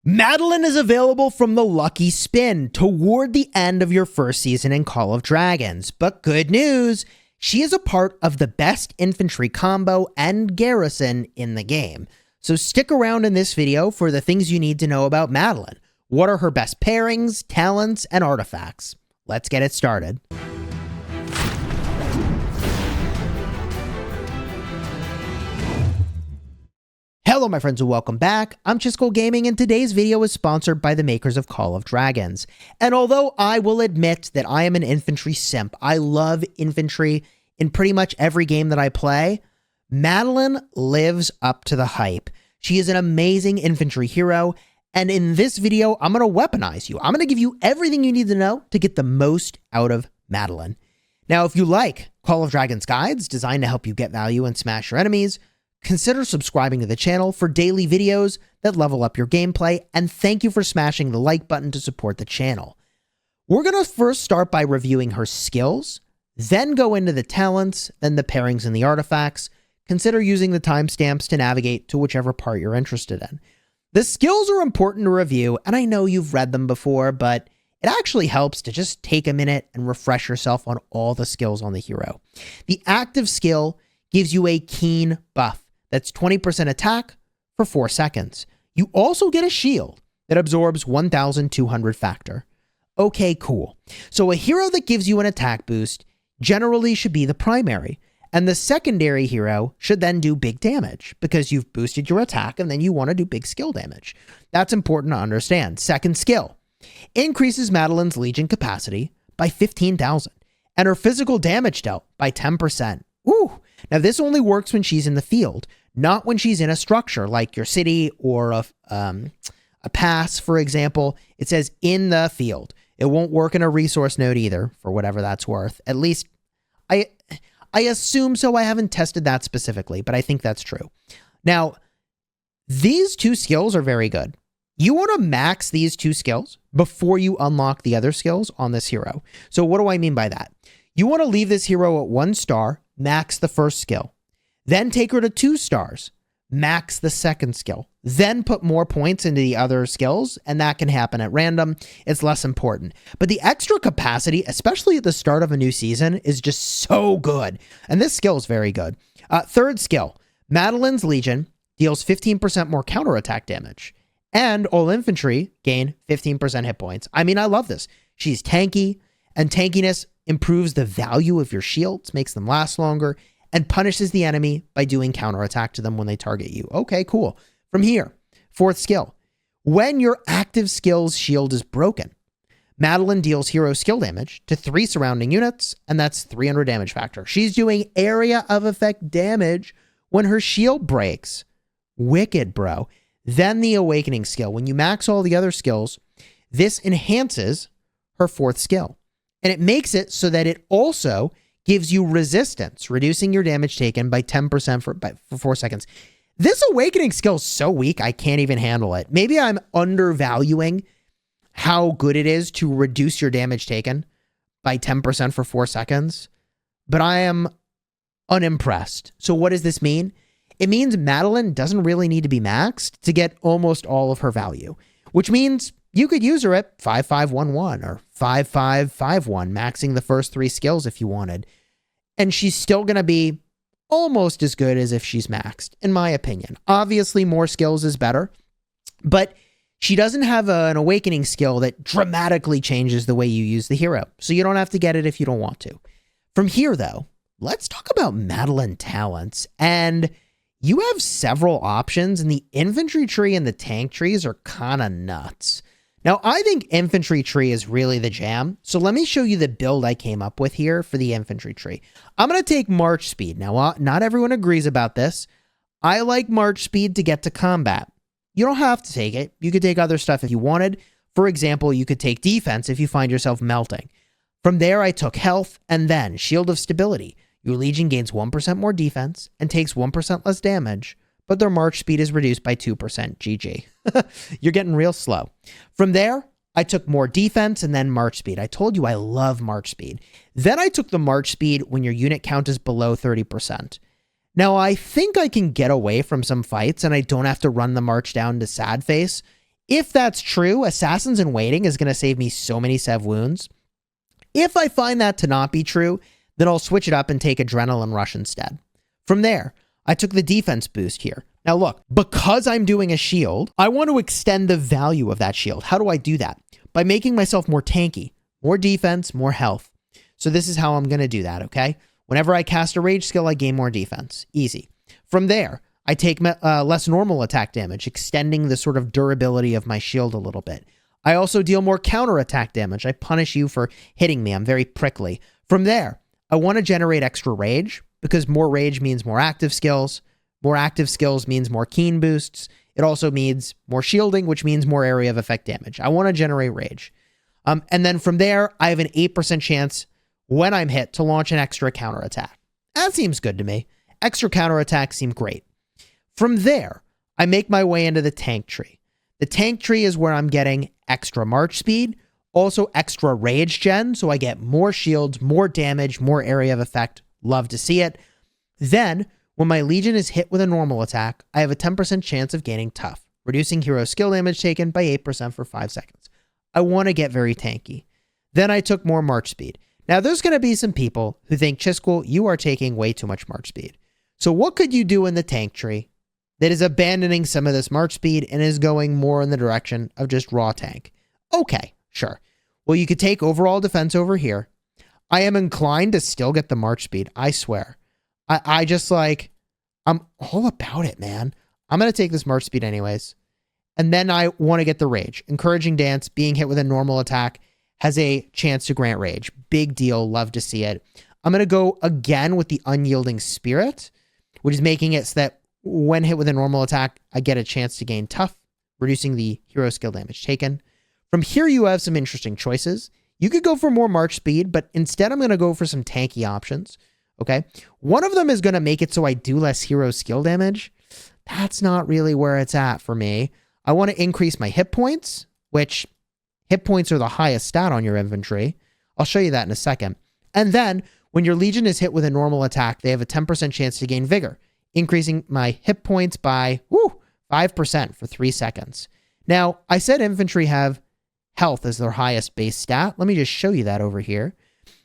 Madeline is available from the Lucky Spin toward the end of your first season in Call of Dragons. But good news, she is a part of the best infantry combo and garrison in the game. So stick around in this video for the things you need to know about Madeline. What are her best pairings, talents, and artifacts? Let's get it started. Hello my friends and welcome back. I'm Chisgule Gaming and today's video is sponsored by the makers of Call of Dragons. And although I will admit that I am an infantry simp, I love infantry in pretty much every game that I play, Madeline lives up to the hype. She is an amazing infantry hero, and in this video I'm going to weaponize you. I'm going to give you everything you need to know to get the most out of Madeline. Now if you like Call of Dragons guides designed to help you get value and smash your enemies, consider subscribing to the channel for daily videos that level up your gameplay, and thank you for smashing the like button to support the channel. We're going to first start by reviewing her skills, then go into the talents, then the pairings and the artifacts. Consider using the timestamps to navigate to whichever part you're interested in. The skills are important to review, and I know you've read them before, but it actually helps to just take a minute and refresh yourself on all the skills on the hero. The active skill gives you a keen buff. That's 20% attack for 4 seconds. You also get a shield that absorbs 1,200 factor. Okay, cool. So a hero that gives you an attack boost generally should be the primary, and the secondary hero should then do big damage because you've boosted your attack and then you want to do big skill damage. That's important to understand. Second skill increases Madeline's Legion capacity by 15,000 and her physical damage dealt by 10%. Ooh. Now this only works when she's in the field, not when she's in a structure like your city or a pass, for example. It says in the field. It won't work in a resource node either, for whatever that's worth. At least I assume so. I haven't tested that specifically, but I think that's true. Now, these two skills are very good. You want to max these two skills before you unlock the other skills on this hero. So what do I mean by that? You want to leave this hero at 1 star, max the first skill. Then take her to 2 stars, max the second skill. Then put more points into the other skills, and that can happen at random. It's less important. But the extra capacity, especially at the start of a new season, is just so good. And this skill is very good. Third skill, Madeline's Legion deals 15% more counterattack damage. And all infantry gain 15% hit points. I mean, I love this. She's tanky, and tankiness improves the value of your shields, makes them last longer, and punishes the enemy by doing counterattack to them when they target you. Okay, cool. From here, fourth skill. When your active skill's shield is broken, Madeline deals hero skill damage to 3 surrounding units, and that's 300 damage factor. She's doing area of effect damage when her shield breaks. Wicked, bro. Then the awakening skill. When you max all the other skills, this enhances her fourth skill. And it makes it so that it also gives you resistance, reducing your damage taken by 10% for 4 seconds. This awakening skill is so weak, I can't even handle it. Maybe I'm undervaluing how good it is to reduce your damage taken by 10% for 4 seconds, but I am unimpressed. So what does this mean? It means Madeline doesn't really need to be maxed to get almost all of her value, which means you could use her at 5511 or 5551, maxing the first 3 skills if you wanted. And she's still going to be almost as good as if she's maxed, in my opinion. Obviously, more skills is better, but she doesn't have an awakening skill that dramatically changes the way you use the hero. So you don't have to get it if you don't want to. From here, though, let's talk about Madeline talents. And you have several options, and the infantry tree and the tank trees are kind of nuts. Now, I think infantry tree is really the jam, so let me show you the build I came up with here for the infantry tree. I'm going to take March Speed. Now, not everyone agrees about this. I like March Speed to get to combat. You don't have to take it. You could take other stuff if you wanted. For example, you could take defense if you find yourself melting. From there, I took health and then Shield of Stability. Your Legion gains 1% more defense and takes 1% less damage, but their march speed is reduced by 2%. GG. You're getting real slow. From there, I took more defense and then march speed. I told you I love march speed. Then I took the march speed when your unit count is below 30%. Now, I think I can get away from some fights and I don't have to run the march down to sad face If that's true, Assassins in Waiting is going to save me so many Sev wounds. If I find that to not be true, then I'll switch it up and take Adrenaline Rush instead. From there, I took the defense boost here. Now look, because I'm doing a shield, I want to extend the value of that shield. How do I do that? By making myself more tanky, more defense, more health. So this is how I'm going to do that, okay? Whenever I cast a rage skill, I gain more defense. Easy. From there, I take less normal attack damage, extending the sort of durability of my shield a little bit. I also deal more counter attack damage. I punish you for hitting me. I'm very prickly. From there, I want to generate extra rage because more rage means more active skills. More active skills means more keen boosts. It also means more shielding, which means more area of effect damage. I want to generate rage. And then from there, I have an 8% chance when I'm hit to launch an extra counterattack. That seems good to me. Extra counterattacks seem great. From there, I make my way into the tank tree. The tank tree is where I'm getting extra march speed, also extra rage gen, so I get more shields, more damage, more area of effect. Love to see it. Then, when my Legion is hit with a normal attack, I have a 10% chance of gaining tough, reducing hero skill damage taken by 8% for 5 seconds. I want to get very tanky. Then I took more march speed. Now, there's going to be some people who think, Chisgule, you are taking way too much march speed. So what could you do in the tank tree that is abandoning some of this march speed and is going more in the direction of just raw tank? Okay, sure. Well, you could take overall defense over here. I am inclined to still get the march speed, I swear. I just like, I'm all about it, man. I'm going to take this march speed anyways. And then I want to get the rage. Encouraging Dance, being hit with a normal attack, has a chance to grant rage. Big deal, love to see it. I'm going to go again with the Unyielding Spirit, which is making it so that when hit with a normal attack, I get a chance to gain tough, reducing the hero skill damage taken. From here, you have some interesting choices. You could go for more march speed, but instead I'm going to go for some tanky options. Okay. One of them is going to make it so I do less hero skill damage. That's not really where it's at for me. I want to increase my hit points, which hit points are the highest stat on your infantry. I'll show you that in a second. And then when your Legion is hit with a normal attack, they have a 10% chance to gain vigor, increasing my hit points by 5% for 3 seconds. Now, I said infantry have health as their highest base stat. Let me just show you that over here.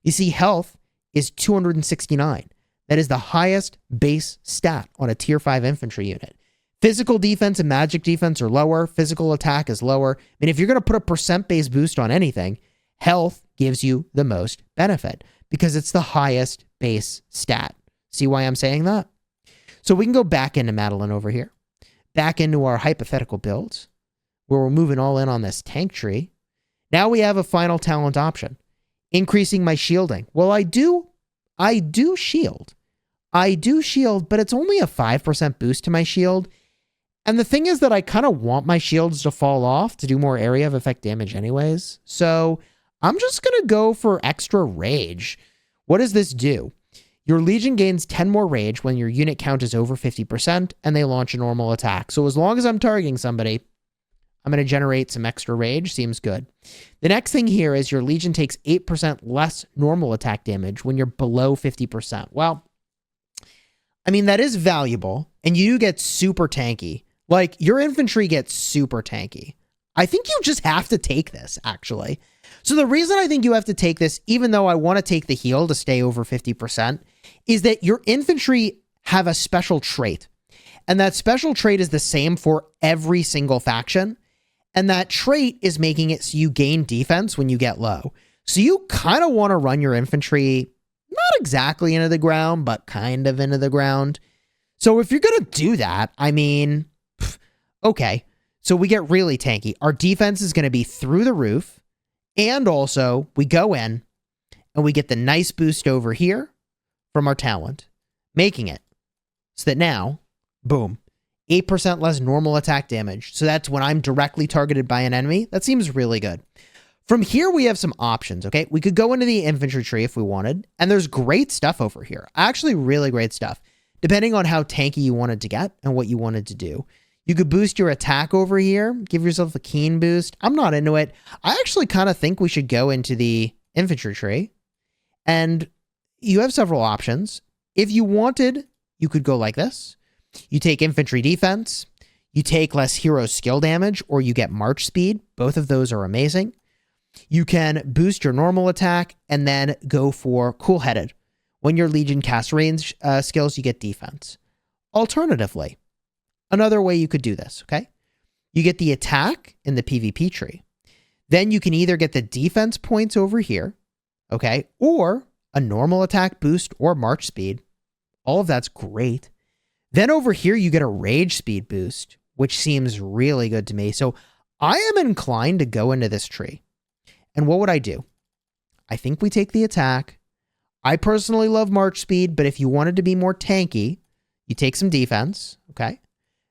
You see, health is 269. That is the highest base stat on a tier 5 infantry unit. Physical defense and magic defense are lower. Physical attack is lower. I mean, if you're going to put a percent-based boost on anything, health gives you the most benefit because it's the highest base stat. See why I'm saying that? So we can go back into Madeline over here, back into our hypothetical builds, where we're moving all in on this tank tree. Now we have a final talent option, increasing my shielding. Well, I do shield. I do shield, but it's only a 5% boost to my shield. And the thing is that I kind of want my shields to fall off to do more area of effect damage anyways. So I'm just going to go for extra rage. What does this do? Your Legion gains 10 more rage when your unit count is over 50% and they launch a normal attack. So as long as I'm targeting somebody, I'm going to generate some extra rage. Seems good. The next thing here is your Legion takes 8% less normal attack damage when you're below 50%. Well, I mean, that is valuable, and you get super tanky. Like, your infantry gets super tanky. I think you just have to take this, actually. So the reason I think you have to take this, even though I want to take the heal to stay over 50%, is that your infantry have a special trait. And that special trait is the same for every single faction. And that trait is making it so you gain defense when you get low. So you kind of want to run your infantry not exactly into the ground, but kind of into the ground. So if you're going to do that, I mean, okay. So we get really tanky. Our defense is going to be through the roof. And also we go in and we get the nice boost over here from our talent, making it so that now, boom, 8% less normal attack damage. So that's when I'm directly targeted by an enemy. That seems really good. From here, we have some options, okay? We could go into the infantry tree if we wanted, and there's great stuff over here. Actually, really great stuff, depending on how tanky you wanted to get and what you wanted to do. You could boost your attack over here, give yourself a keen boost. I'm not into it. I actually kind of think we should go into the infantry tree, and you have several options. If you wanted, you could go like this. You take infantry defense. You take less hero skill damage or you get march speed. Both of those are amazing. You can boost your normal attack and then go for cool-headed. When your Legion casts range skills, you get defense. Alternatively, another way you could do this, okay? You get the attack in the PvP tree. Then you can either get the defense points over here, okay? Or a normal attack boost or march speed. All of that's great. Then over here, you get a rage speed boost, which seems really good to me. So I am inclined to go into this tree. And what would I do? I think we take the attack. I personally love march speed, but if you wanted to be more tanky, you take some defense, okay?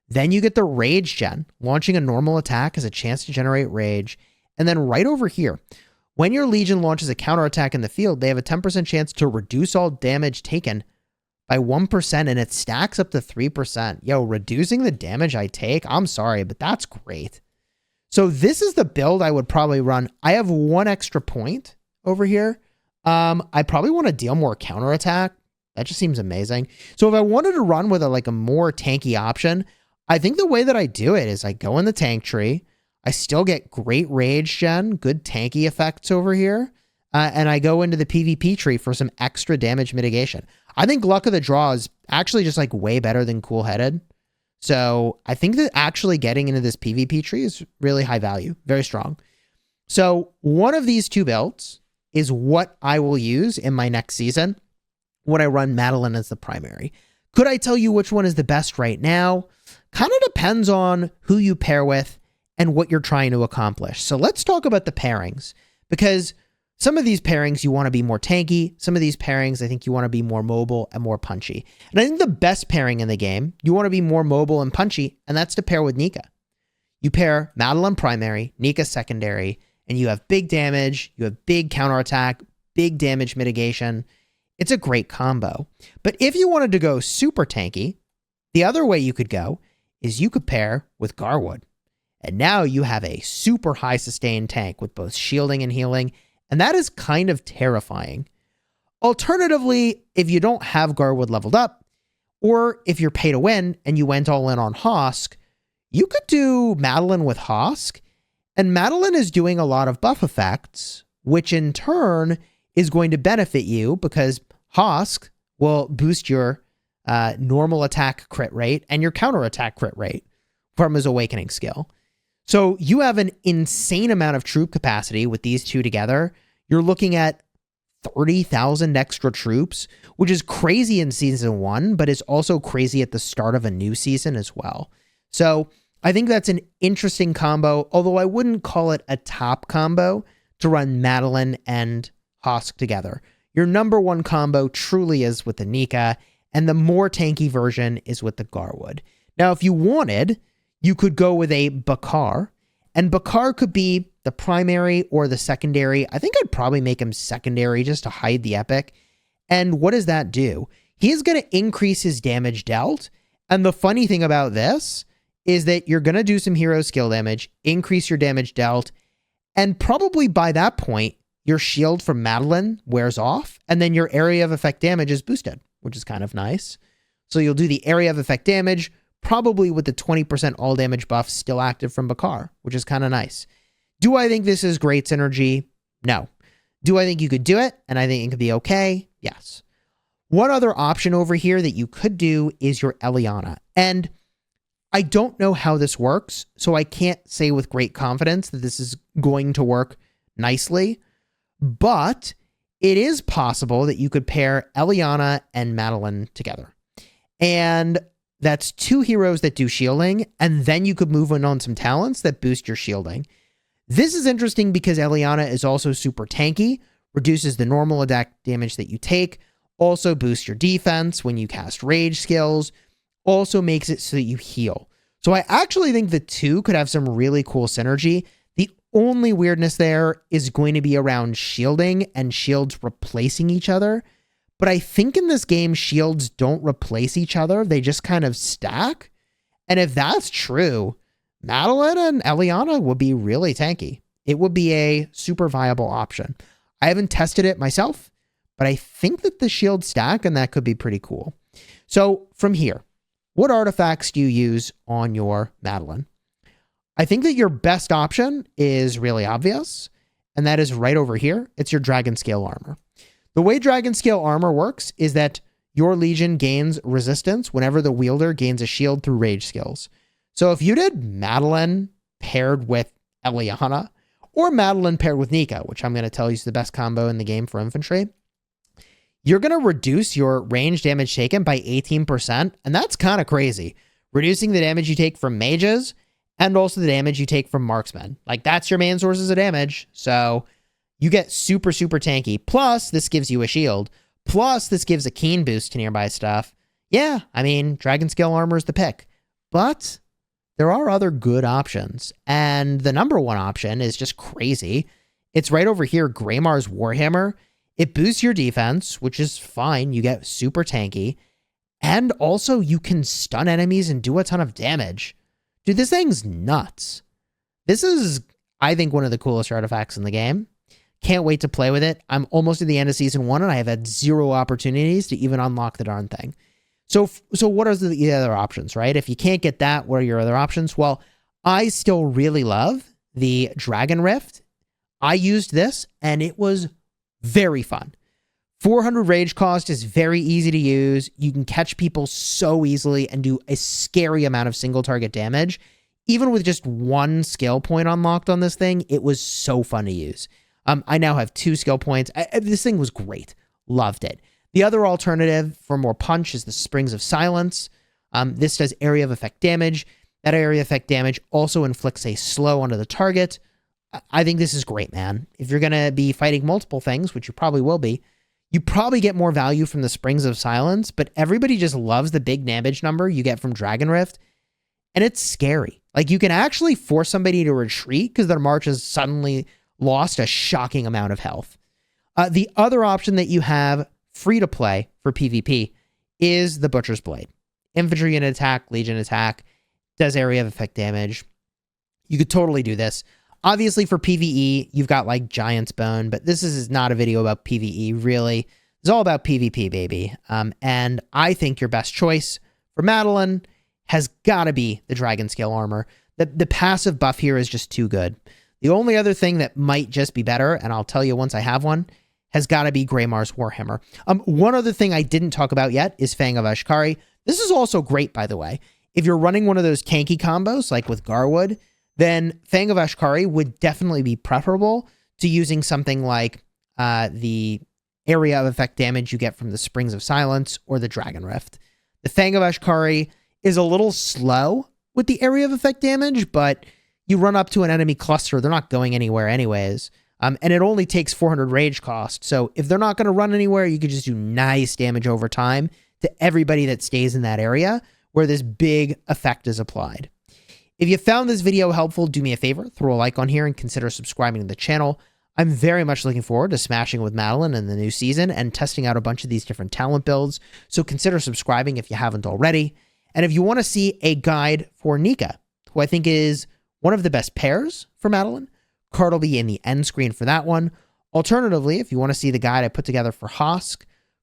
Then you get the rage gen. Launching a normal attack has a chance to generate rage. And then right over here, when your Legion launches a counterattack in the field, they have a 10% chance to reduce all damage taken by 1%, and it stacks up to 3%. Yo, reducing the damage I take, I'm sorry, but that's great. So this is the build I would probably run. I have one extra point over here. I probably want to deal more counterattack. That just seems amazing. So if I wanted to run with a more tanky option, I think the way that I do it is I go in the tank tree. I still get great rage gen, good tanky effects over here. And I go into the PvP tree for some extra damage mitigation. I think luck of the draw is actually just way better than cool-headed. So I think that actually getting into this PvP tree is really high value, very strong. So one of these two builds is what I will use in my next season when I run Madeline as the primary. Could I tell you which one is the best right now? Kind of depends on who you pair with and what you're trying to accomplish. So let's talk about the pairings, because some of these pairings you want to be more tanky. Some of these pairings I think you want to be more mobile and more punchy. And I think the best pairing in the game, you want to be more mobile and punchy, and that's to pair with Nika. You pair Madeline primary, Nika secondary, and you have big damage, you have big counterattack, big damage mitigation. It's a great combo. But if you wanted to go super tanky, the other way you could go is you could pair with Garwood. And now you have a super high sustained tank with both shielding and healing, and that is kind of terrifying. Alternatively, if you don't have Garwood leveled up, or if you're pay to win and you went all in on Hosk, you could do Madeline with Hosk, and Madeline is doing a lot of buff effects, which in turn is going to benefit you because Hosk will boost your normal attack crit rate and your counter attack crit rate from his awakening skill. So you have an insane amount of troop capacity with these two together. You're looking at 30,000 extra troops, which is crazy in season 1, but is also crazy at the start of a new season as well. So I think that's an interesting combo, although I wouldn't call it a top combo to run Madeline and Hosk together. Your number one combo truly is with the Nika, and the more tanky version is with the Garwood. Now, if you wanted, you could go with a Bakar, and Bakar could be the primary or the secondary. I think I'd probably make him secondary just to hide the epic. And what does that do? He is going to increase his damage dealt. And the funny thing about this is that you're going to do some hero skill damage, increase your damage dealt, and probably by that point, your shield from Madeline wears off, and then your area of effect damage is boosted, which is kind of nice. So you'll do the area of effect damage, probably with the 20% all damage buff still active from Bakar, which is kind of nice. Do I think this is great synergy? No. Do I think you could do it? And I think it could be okay? Yes. One other option over here that you could do is your Eliana. And I don't know how this works, so I can't say with great confidence that this is going to work nicely, but it is possible that you could pair Eliana and Madeline together. And that's two heroes that do shielding, and then you could move on some talents that boost your shielding. This is interesting because Eliana is also super tanky, reduces the normal attack damage that you take, also boosts your defense when you cast rage skills, also makes it so that you heal. So I actually think the two could have some really cool synergy. The only weirdness there is going to be around shielding and shields replacing each other. But I think in this game, shields don't replace each other. They just kind of stack. And if that's true, Madeline and Eliana would be really tanky. It would be a super viable option. I haven't tested it myself, but I think that the shield stack and that could be pretty cool. So from here, what artifacts do you use on your Madeline? I think that your best option is really obvious, and that is right over here. It's your Dragon Scale Armor. The way Dragon Scale Armor works is that your Legion gains resistance whenever the wielder gains a shield through rage skills. So if you did Madeline paired with Eliana, or Madeline paired with Nika, which I'm going to tell you is the best combo in the game for infantry, you're going to reduce your range damage taken by 18%, and that's kind of crazy. Reducing the damage you take from mages and also the damage you take from marksmen. Like, that's your main sources of damage, so you get super, super tanky. Plus, this gives you a shield. Plus, this gives a keen boost to nearby stuff. Yeah, I mean, Dragon Scale Armor is the pick. But there are other good options, and the number one option is just crazy. It's right over here, Greymar's Warhammer. It boosts your defense, which is fine. You get super tanky. And also, you can stun enemies and do a ton of damage. Dude, this thing's nuts. This is, I think, one of the coolest artifacts in the game. Can't wait to play with it. I'm almost at the end of Season 1, and I have had 0 opportunities to even unlock the darn thing. So what are the other options, right? If you can't get that, what are your other options? Well, I still really love the Dragon Rift. I used this, and it was very fun. 400 rage cost is very easy to use. You can catch people so easily and do a scary amount of single target damage. Even with just 1 skill point unlocked on this thing, it was so fun to use. I now have 2 skill points. This thing was great. Loved it. The other alternative for more punch is the Springs of Silence. This does area of effect damage. That area of effect damage also inflicts a slow onto the target. I think this is great, man. If you're going to be fighting multiple things, which you probably will be, you probably get more value from the Springs of Silence, but everybody just loves the big damage number you get from Dragon Rift, and it's scary. Like, you can actually force somebody to retreat because their march has suddenly lost a shocking amount of health. The other option that you have free to play for PvP is the Butcher's Blade. Infantry and attack, Legion attack, does area of effect damage. You could totally do this. Obviously, for PvE, you've got like Giant's Bone, but this is not a video about PvE, really. It's all about PvP, baby. And I think your best choice for Madeline has got to be the Dragon Scale Armor. The passive buff here is just too good. The only other thing that might just be better, and I'll tell you once I have one, has got to be Greymar's Warhammer. One other thing I didn't talk about yet is Fang of Ashkari. This is also great, by the way. If you're running one of those tanky combos, like with Garwood, then Fang of Ashkari would definitely be preferable to using something like the area of effect damage you get from the Springs of Silence or the Dragon Rift. The Fang of Ashkari is a little slow with the area of effect damage, but you run up to an enemy cluster, they're not going anywhere anyways. And it only takes 400 rage cost. So if they're not going to run anywhere, you could just do nice damage over time to everybody that stays in that area where this big effect is applied. If you found this video helpful, do me a favor, throw a like on here and consider subscribing to the channel. I'm very much looking forward to smashing with Madeline in the new season and testing out a bunch of these different talent builds. So consider subscribing if you haven't already. And if you want to see a guide for Nika, who I think is one of the best pairs for Madeline, card will be in the end screen for that one. Alternatively, if you want to see the guide I put together for Hosk,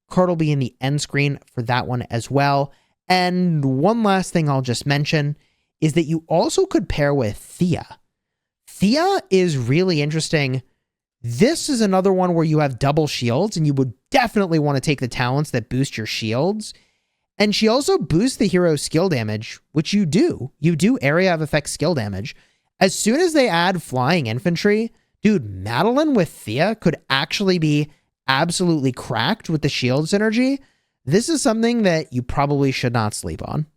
card will be in the end screen for that one as well. And one last thing I'll just mention is that you also could pair with Thea. Thea is really interesting. This is another one where you have double shields, and you would definitely want to take the talents that boost your shields. And she also boosts the hero's skill damage, which you do. You do area of effect skill damage. As soon as they add flying infantry, dude, Madeline with Thea could actually be absolutely cracked with the shield synergy. This is something that you probably should not sleep on.